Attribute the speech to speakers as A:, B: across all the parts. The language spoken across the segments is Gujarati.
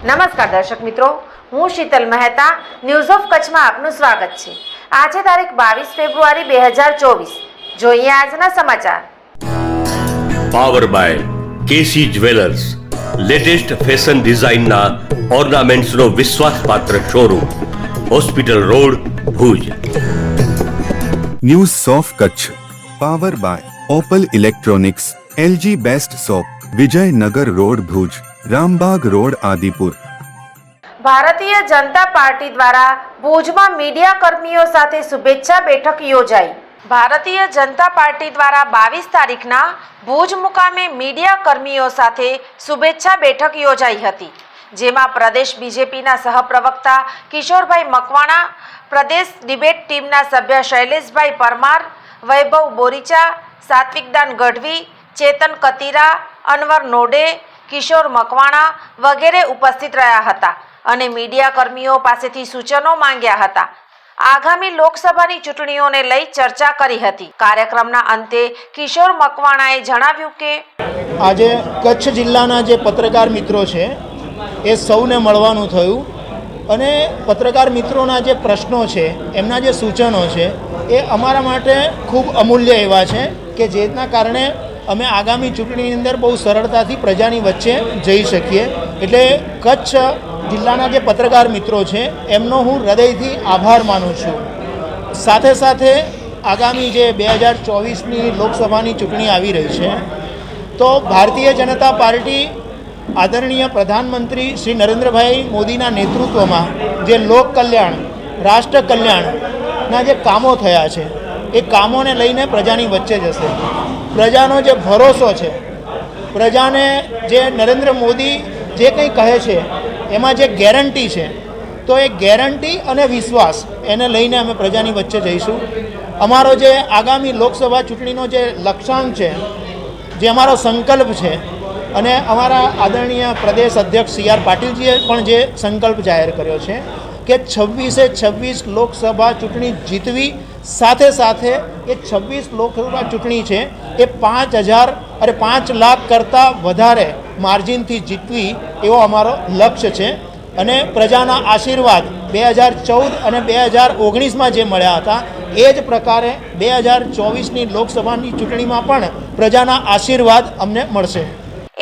A: નમસ્કાર દર્શક મિત્રો, હું શીતલ મહેતા ન્યૂઝ ઓફ કચ્છમાં આપનું સ્વાગત છે। આજે તારીખ 22 ફેબ્રુઆરી 2024। જોઈએ આજના સમાચાર।
B: Power by KC jewellers, latest fashion ડિઝાઇનના ઓર્નામેન્ટ્સનો વિશ્વાસપાત્ર showroom, hospital road, Bhuj.
C: News of Kutch power by Opal electronics, LG best shop, Vijaynagar road, Bhuj, Rambagh road, Adipur.
A: Bharatiya Janata party દ્વારા ભુજમાં મીડિયા કર્મીઓ સાથે શુભેચ્છા બેઠક યોજાઈ। ભારતીય જનતા પાર્ટી દ્વારા 22 તારીખના ભુજ મુકામે મીડિયા કર્મીઓ સાથે શુભેચ્છા બેઠક યોજાઈ હતી, જેમાં પ્રદેશ બીજેપીના સહપ્રવક્તા કિશોરભાઈ મકવાણા, પ્રદેશ ડિબેટ ટીમના સભ્ય શૈલેષભાઈ પરમાર, વૈભવ બોરીચા, સાત્વિકદાન ગઢવી, ચેતન કતીરા, અનવર નોડે, કિશોર મકવાણા વગેરે ઉપસ્થિત રહ્યા હતા અને મીડિયા કર્મીઓ પાસેથી સૂચનો માંગ્યા હતા। આગામી લોકસભાની ચૂંટણીઓને લઈ ચર્ચા કરી હતી। કાર્યક્રમના અંતે કિશોર મકવાણાએ જણાવ્યું કે
D: આજે કચ્છ જિલ્લાના જે પત્રકાર મિત્રો છે એ સૌને મળવાનું થયું અને પત્રકાર મિત્રોના જે પ્રશ્નો છે, એમના જે સૂચનો છે એ અમારા માટે ખૂબ અમૂલ્ય એવા છે કે જેના કારણે અમે આગામી ચૂંટણીની અંદર બહુ સરળતાથી પ્રજાની વચ્ચે જઈ શકીએ। એટલે કચ્છ જિલ્લાના જે પત્રકાર મિત્રો છે એમનો હું હૃદયથી આભાર માનું છું। સાથે સાથે આગામી જે 2024ની લોકસભાની ચૂંટણી આવી રહી છે, તો ભારતીય જનતા પાર્ટી આદરણીય પ્રધાનમંત્રી શ્રી નરેન્દ્રભાઈ મોદીના નેતૃત્વમાં જે લોક કલ્યાણ, રાષ્ટ્ર કલ્યાણના જે કામો થયા છે એ કામોને લઈને પ્રજાની વચ્ચે જશે। પ્રજાનો જે ભરોસો છે, પ્રજાને જે નરેન્દ્ર મોદી જે કંઈ કહે છે એમાં જે ગેરંટી છે, તો એ ગેરંટી અને વિશ્વાસ એને લઈને અમે પ્રજાની વચ્ચે જઈશું। અમારો જે આગામી લોકસભા ચૂંટણીનો જે લક્ષ્યાંક છે, જે અમારો સંકલ્પ છે, અને અમારા આદરણીય પ્રદેશ અધ્યક્ષ સી આર પાટીલજીએ પણ જે સંકલ્પ જાહેર કર્યો છે કે 26 લોકસભા ચૂંટણી જીતવી, સાથે સાથે એ 26 લોકસભા ચૂંટણી છે એ 5 લાખ કરતાં વધારે માર્જિનથી જીતવી એવો અમારો લક્ષ્ય છે। અને પ્રજાના આશીર્વાદ 2014 અને 2019માં જે મળ્યા હતા એ જ પ્રકારે 2024ની લોકસભાની ચૂંટણીમાં પણ પ્રજાના આશીર્વાદ અમને મળશે।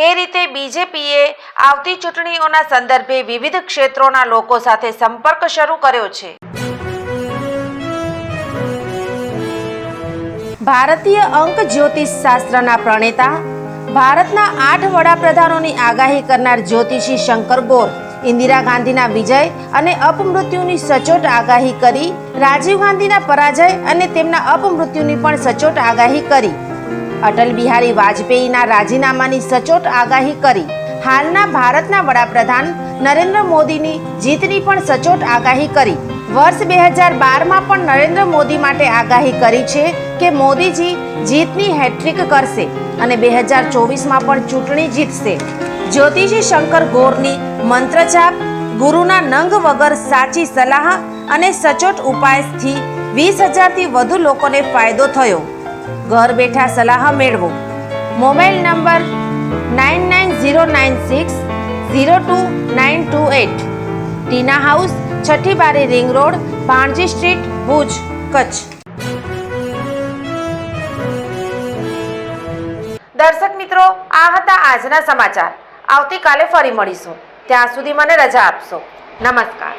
A: એ રીતે બીજેપીએ આવતી ચૂંટણીઓના સંદર્ભે વિવિધ ક્ષેત્રોના લોકો સાથે સંપર્ક શરૂ કર્યો છે। ભારતીય અંક જ્યોતિષ શાસ્ત્રના પ્રણેતા, ભારતના 8 વડાપ્રધાનોની આગાહી કરનાર જ્યોતિષી શંકર ગોર ઇન્દિરા ગાંધીના વિજય અને અપમૃત્યુની સચોટ આગાહી કરી, રાજીવ ગાંધીના પરાજય અને તેમના અપમૃત્યુની પણ સચોટ આગાહી કરી, અટલ બિહારી વાજપેયીના રાજીનામાની સચોટ આગાહી કરી, હાલના ભારતના વડાપ્રધાન નરેન્દ્ર મોદીની જીતની પણ સચોટ આગાહી કરી, વર્ષ 2012માં પણ નરેન્દ્ર મોદી માટે આગાહી કરી છે કે મોદીજી જીતની હેટ્રિક કરશે અને 2024માં પણ ચૂંટણી જીતશે। જ્યોતિષી શંકર ગોરની મંત્રજાપ, ગુરુના નંગ વગર સાચી સલાહ અને સચોટ ઉપાયથી 20,000થી વધુ લોકોને ફાયદો થયો। ઘર બેઠા સલાહ મેળવો। Mobile number 9909602928। ટીના હાઉસ, છઠ્ઠી બારી ring road, Bhanji street, Bhuj, Kutch. દર્શક મિત્રો, આ હતા આજના સમાચાર। આવતીકાલે ફરી મળીશું, ત્યાં સુધી મને રજા આપશો। નમસ્કાર।